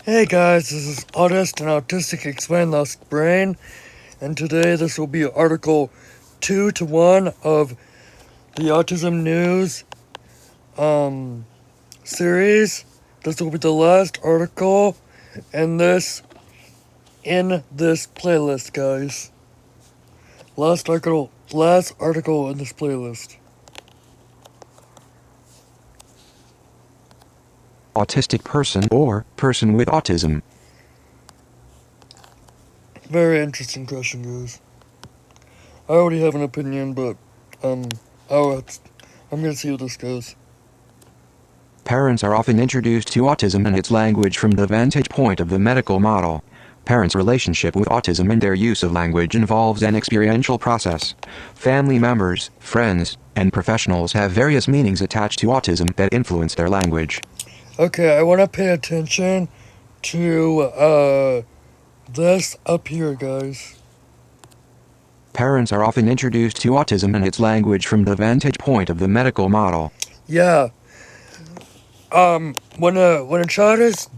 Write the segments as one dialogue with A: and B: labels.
A: Hey guys, this is Autist and Autistic Explain Lost Brain, and today this will be Article 2 to 1 of the Autism News series. This will be the last article in this playlist, guys. Last article in this playlist.
B: Autistic person or person with autism.
A: Very interesting question, guys. I already have an opinion, but I'm gonna see how this goes.
B: Parents are often introduced to autism and its language from the vantage point of the medical model. Parents' relationship with autism and their use of language involves an experiential process. Family members, friends, and professionals have various meanings attached to autism that influence their language.
A: Okay, I want to pay attention to this up here, guys.
B: Parents are often introduced to autism and its language from the vantage point of the medical model.
A: Yeah. When a child is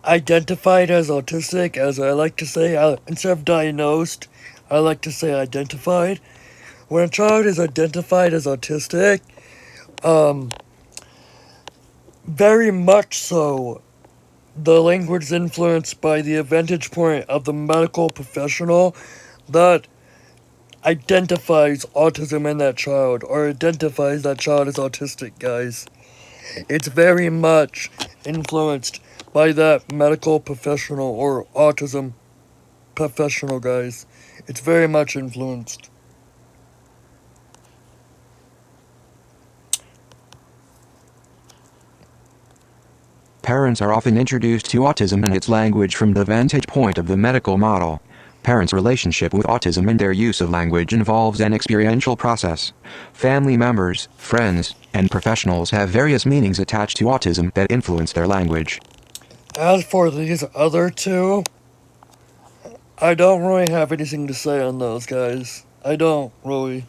A: identified as autistic, as I like to say, instead of diagnosed, I like to say identified. When a child is identified as autistic, very much so, the language is influenced by the vantage point of the medical professional that identifies autism in that child, or identifies that child as autistic, guys. It's very much influenced by that medical professional or autism professional, guys. It's very much influenced.
B: Parents are often introduced to autism and its language from the vantage point of the medical model. Parents' relationship with autism and their use of language involves an experiential process. Family members, friends, and professionals have various meanings attached to autism that influence their language.
A: As for these other two, I don't really have anything to say on those, guys. I don't really.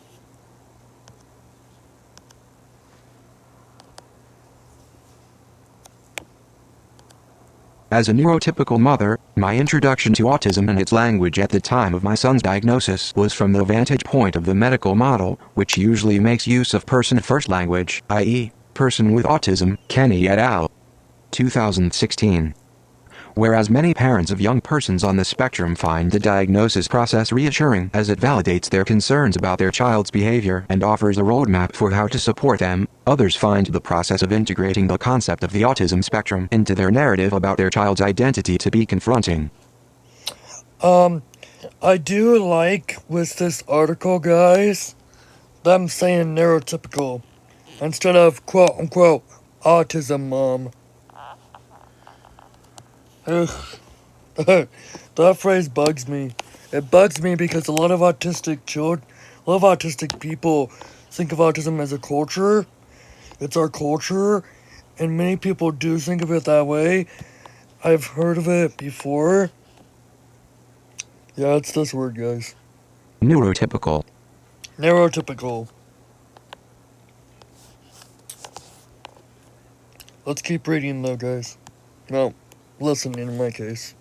B: As a neurotypical mother, my introduction to autism and its language at the time of my son's diagnosis was from the vantage point of the medical model, which usually makes use of person-first language, i.e., person with autism, Kenny et al. 2016. Whereas many parents of young persons on the spectrum find the diagnosis process reassuring as it validates their concerns about their child's behavior and offers a roadmap for how to support them, others find the process of integrating the concept of the autism spectrum into their narrative about their child's identity to be confronting.
A: I do like with this article, guys, them saying neurotypical instead of quote unquote autism, mom. That phrase bugs me. It bugs me because a lot of autistic people think of autism as a culture. It's our culture, and many people do think of it that way. I've heard of it before. Yeah, it's this word, guys.
B: Neurotypical.
A: Neurotypical. Let's keep reading though, guys. No, listening in my case.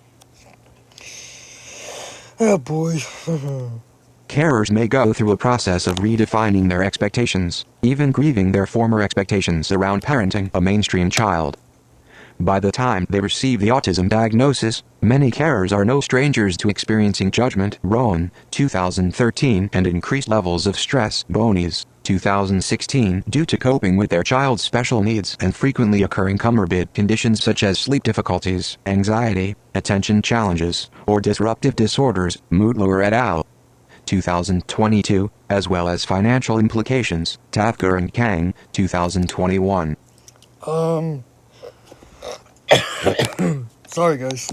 A: Oh boy.
B: Carers may go through a process of redefining their expectations, even grieving their former expectations around parenting a mainstream child. By the time they receive the autism diagnosis, many carers are no strangers to experiencing judgment, Rowan, 2013, and increased levels of stress, Bonies, 2016, due to coping with their child's special needs and frequently occurring comorbid conditions such as sleep difficulties, anxiety, attention challenges, or disruptive disorders, Moodler et al. 2022, as well as financial implications, Tafker and Kang, 2021.
A: Sorry, guys.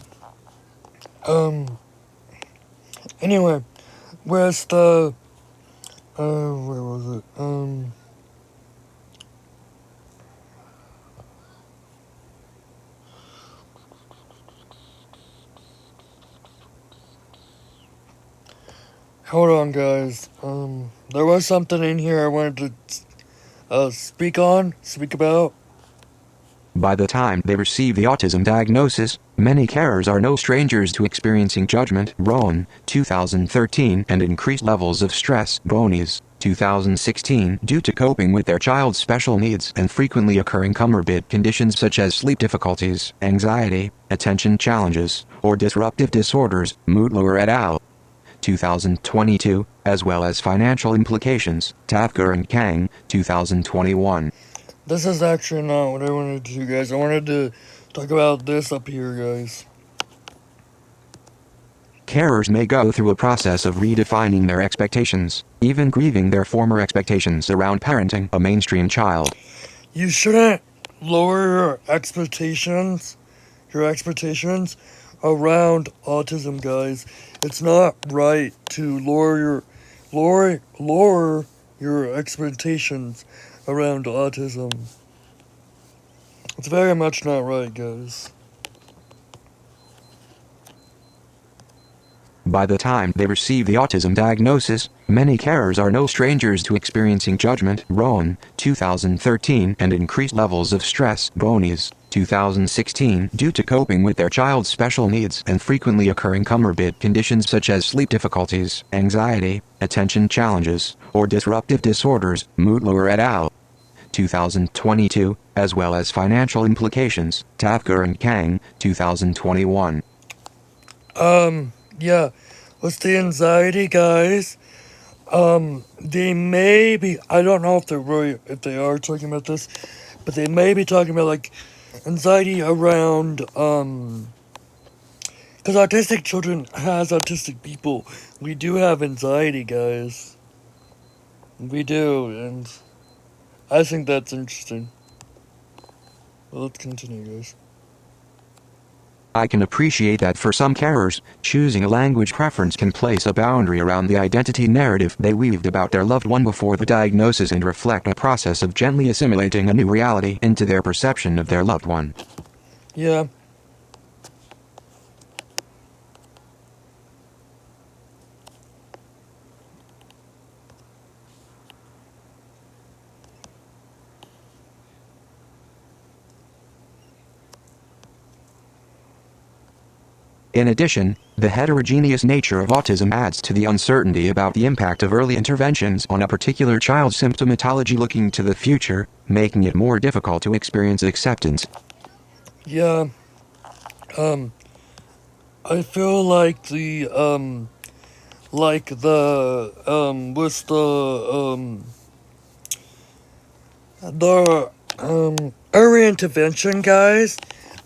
A: Anyway, where's the, where was it? Hold on, guys. There was something in here I wanted to speak about.
B: By the time they receive the autism diagnosis, many carers are no strangers to experiencing judgment, Rowan, 2013, and increased levels of stress, Bonies, 2016, due to coping with their child's special needs and frequently occurring comorbid conditions such as sleep difficulties, anxiety, attention challenges, or disruptive disorders, Moodler et al. 2022, as well as financial implications, Tafker and Kang, 2021.
A: This is actually not what I wanted to do, guys. I wanted to talk about this up here, guys.
B: Carers may go through a process of redefining their expectations, even grieving their former expectations around parenting a mainstream child.
A: You shouldn't lower your expectations around autism, guys. It's not right to lower your expectations around autism. It's very much not right, guys.
B: By the time they receive the autism diagnosis, many carers are no strangers to experiencing judgment, Rowan, 2013, and increased levels of stress, Bonies, 2016, due to coping with their child's special needs and frequently occurring comorbid conditions such as sleep difficulties, anxiety, attention challenges, or disruptive disorders, Moodler et al. 2022, as well as financial implications, Tafker and Kang, 2021.
A: Yeah, with the anxiety, guys, they may be, I don't know if if they are talking about this, but they may be talking about, like, anxiety around, because autistic children has autistic people. We do have anxiety, guys. We do, and I think that's interesting. Well, let's continue, guys.
B: I can appreciate that for some carers, choosing a language preference can place a boundary around the identity narrative they weaved about their loved one before the diagnosis and reflect a process of gently assimilating a new reality into their perception of their loved one.
A: Yeah.
B: In addition, the heterogeneous nature of autism adds to the uncertainty about the impact of early interventions on a particular child's symptomatology looking to the future, making it more difficult to experience acceptance.
A: Yeah. I feel like with the early intervention, guys,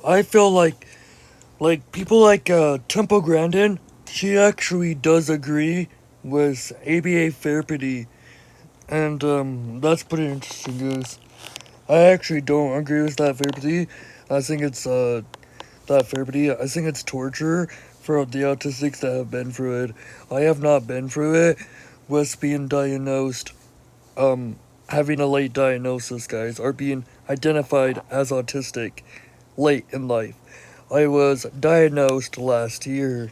A: I feel like people like Temple Grandin, she actually does agree with ABA therapy, and that's pretty interesting, guys. I actually don't agree with that therapy. I think it's that therapy. I think it's torture for the autistics that have been through it. I have not been through it with being diagnosed, having a late diagnosis, guys, or being identified as autistic late in life. I was diagnosed last year.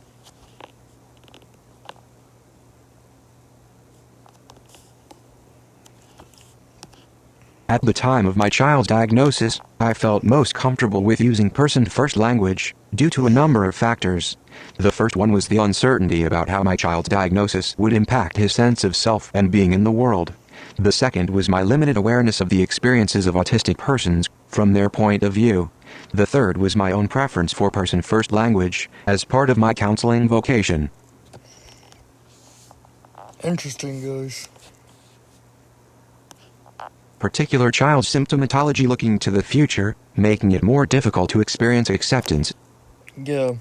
B: At the time of my child's diagnosis, I felt most comfortable with using person-first language, due to a number of factors. The first one was the uncertainty about how my child's diagnosis would impact his sense of self and being in the world. The second was my limited awareness of the experiences of autistic persons, from their point of view. The third was my own preference for person-first language, as part of my counseling vocation.
A: Interesting, guys.
B: Particular child symptomatology looking to the future, making it more difficult to experience acceptance.
A: Yeah.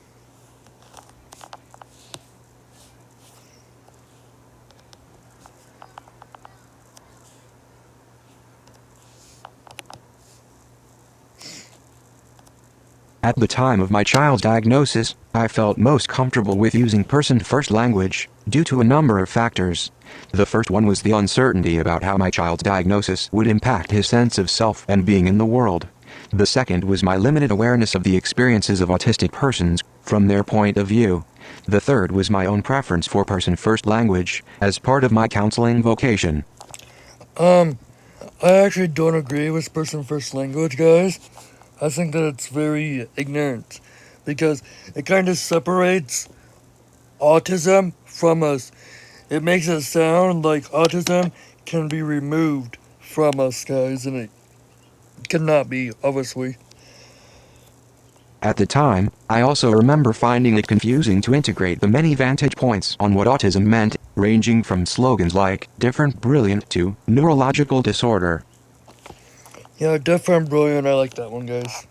B: At the time of my child's diagnosis, I felt most comfortable with using person-first language, due to a number of factors. The first one was the uncertainty about how my child's diagnosis would impact his sense of self and being in the world. The second was my limited awareness of the experiences of autistic persons, from their point of view. The third was my own preference for person-first language, as part of my counseling vocation.
A: I actually don't agree with person first language, guys. I think that it's very ignorant because it kind of separates autism from us. It makes it sound like autism can be removed from us, guys, and it cannot be, obviously.
B: At the time, I also remember finding it confusing to integrate the many vantage points on what autism meant, ranging from slogans like different brilliant to neurological disorder.
A: Yeah, different brilliant. I like that one, guys.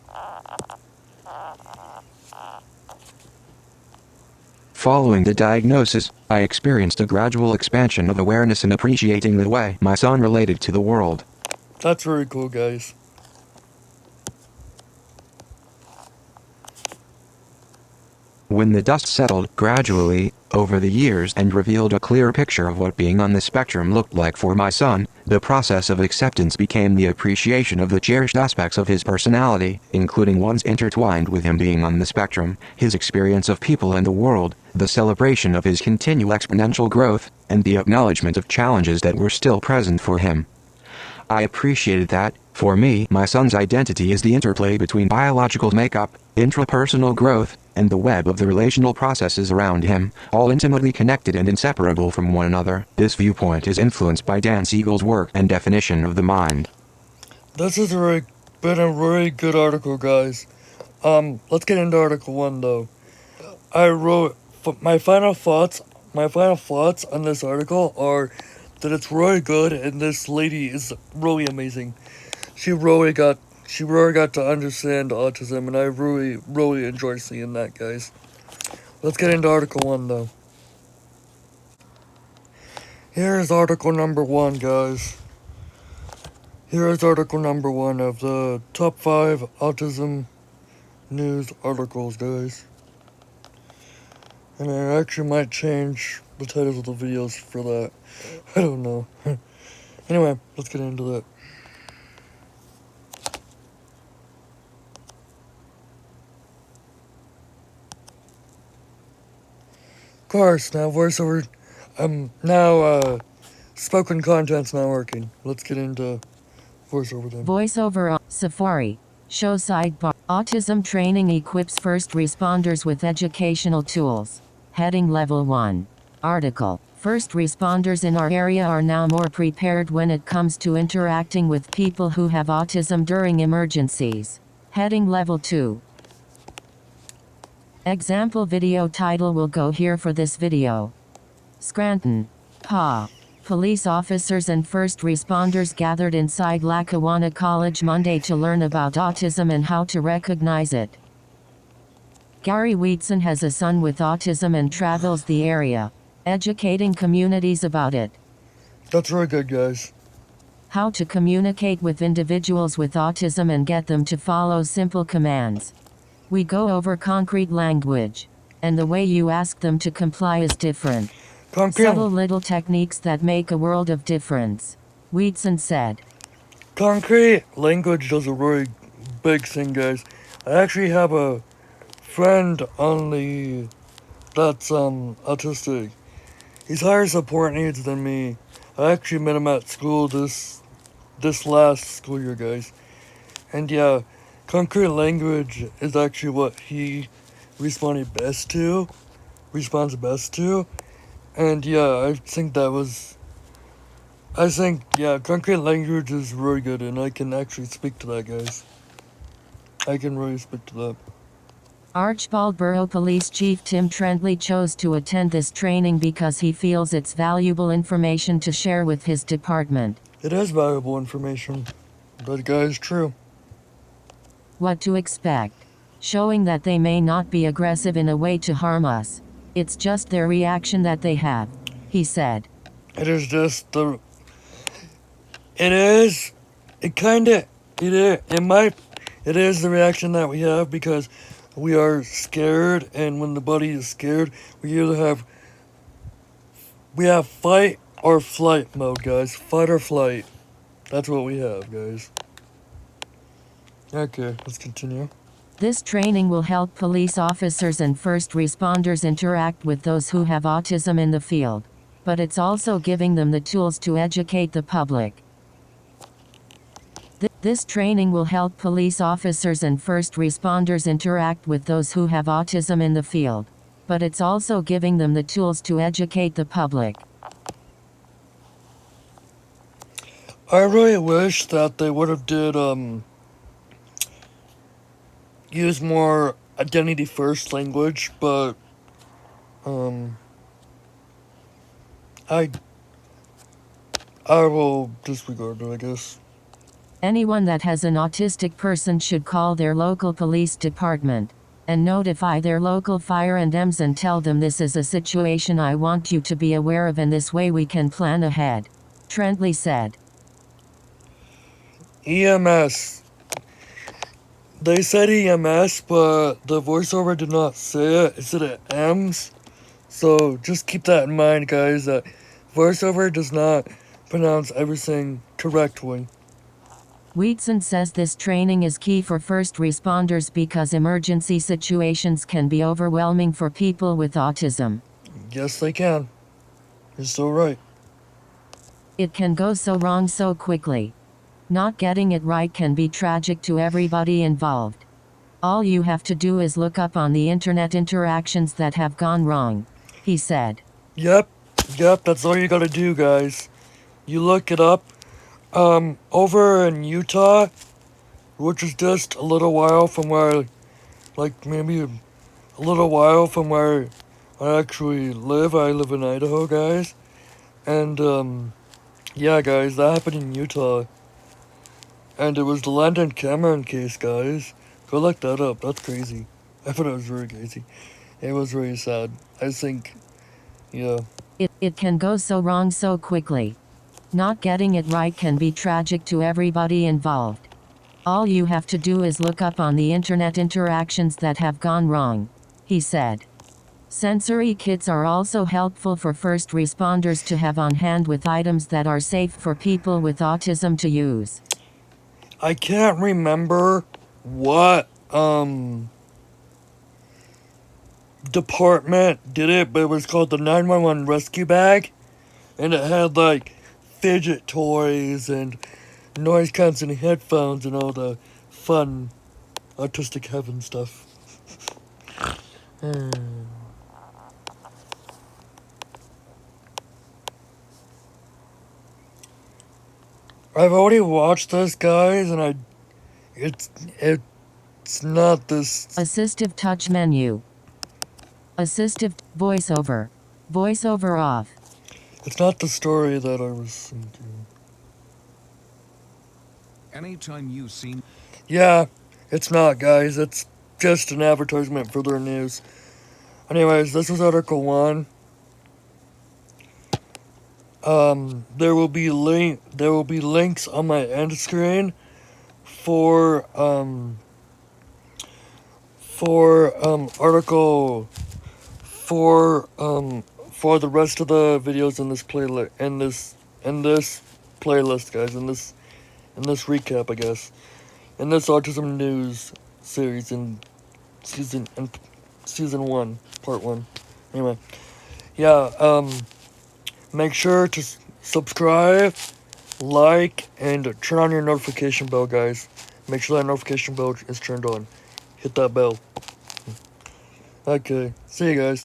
B: Following the diagnosis, I experienced a gradual expansion of awareness and appreciating the way my son related to the world.
A: That's very cool, guys.
B: When the dust settled gradually over the years and revealed a clear picture of what being on the spectrum looked like for my son, the process of acceptance became the appreciation of the cherished aspects of his personality, including ones intertwined with him being on the spectrum, his experience of people and the world, the celebration of his continual exponential growth, and the acknowledgement of challenges that were still present for him. I appreciated that, for me, my son's identity is the interplay between biological makeup, intrapersonal growth, and the web of the relational processes around him, all intimately connected and inseparable from one another. This viewpoint is influenced by Dan Siegel's work and definition of the mind.
A: This has been a really good article, guys. Let's get into Article 1, though. I wrote my final thoughts. My final thoughts on this article are that it's really good, and this lady is really amazing. She really got to understand autism, and I really enjoy seeing that, guys. Let's get into Article 1, though. Here's Article number 1, guys. Here is Article number 1 of the top 5 autism news articles, guys. And I actually might change the titles of the videos for that. I don't know. Anyway, let's get into that. Of course, now voiceover. Spoken content's not working. Let's get into voiceover then.
C: Voiceover on Safari. Show sidebar. Autism training equips first responders with educational tools. Heading Level 1. Article. First responders in our area are now more prepared when it comes to interacting with people who have autism during emergencies. Heading Level 2. Example video title will go here for this video. Scranton. PA. Police officers and first responders gathered inside Lackawanna College Monday to learn about autism and how to recognize it. Gary Wheatson has a son with autism and travels the area, educating communities about it.
A: That's really good, guys.
C: How to communicate with individuals with autism and get them to follow simple commands. We go over concrete language, and the way you ask them to comply is different. Subtle little techniques that make a world of difference, Wheatson said.
A: Concrete language does a really big thing, guys. I actually have a friend that's autistic. He's higher support needs than me. I actually met him at school this last school year, guys. And yeah, concrete language is actually what he responds best to. And yeah, concrete language is really good, and I can actually speak to that, guys. I can really speak to that.
C: Archbald Borough Police Chief Tim Trentley chose to attend this training because he feels it's valuable information to share with his department.
A: It is valuable information. That guy is true.
C: What to expect. Showing that they may not be aggressive in a way to harm us. It's just their reaction that they have, he said.
A: It is the reaction that we have because we are scared, and when the body is scared, we have fight or flight mode, guys. Fight or flight. That's what we have, guys. Okay, let's continue.
C: This training will help police officers and first responders interact with those who have autism in the field, but it's also giving them the tools to educate the public. This training will help police officers and first responders interact with those who have autism in the field. But it's also giving them the tools to educate the public.
A: I really wish that they would have did use more identity first language, but I will disregard it, I guess.
C: Anyone that has an autistic person should call their local police department and notify their local fire and EMS and tell them this is a situation I want you to be aware of, and this way we can plan ahead, Trentley said.
A: EMS. They said EMS, but the voiceover did not say it. It said EMS. So just keep that in mind, guys, that voiceover does not pronounce everything correctly.
C: Wheatson says this training is key for first responders because emergency situations can be overwhelming for people with autism.
A: Yes, they can. You're so right.
C: It can go so wrong so quickly. Not getting it right can be tragic to everybody involved. All you have to do is look up on the internet interactions that have gone wrong, he said.
A: Yep, that's all you gotta do, guys. You look it up. Over in Utah, which is just a little while from where, like maybe a little while from where I actually live. I live in Idaho, guys. And, yeah, guys, that happened in Utah. And it was the Landon Cameron case, guys. Go look that up. That's crazy. I thought it was really crazy. It was really sad. I think, yeah.
C: It can go so wrong so quickly. Not getting it right can be tragic to everybody involved. All you have to do is look up on the internet interactions that have gone wrong, he said. Sensory kits are also helpful for first responders to have on hand with items that are safe for people with autism to use.
A: I can't remember what, department did it, but it was called the 911 rescue bag. And it had, like, fidget toys and noise canceling headphones and all the fun autistic heaven stuff. I've already watched this, guys, and it's not this.
C: Assistive touch menu. Assistive voiceover. Voiceover off.
A: It's not the story that I was thinking.
D: Anytime you see.
A: Yeah, it's not, guys. It's just an advertisement for their news. Anyways, this is Article 1. There will be links on my end screen for article for the rest of the videos in this playlist playlist, guys, in this recap, I guess, in this autism news series in season 1, part 1. Anyway, yeah, make sure to subscribe, like, and turn on your notification bell, guys. Make sure that notification bell is turned on. Hit that bell. Okay, see you guys.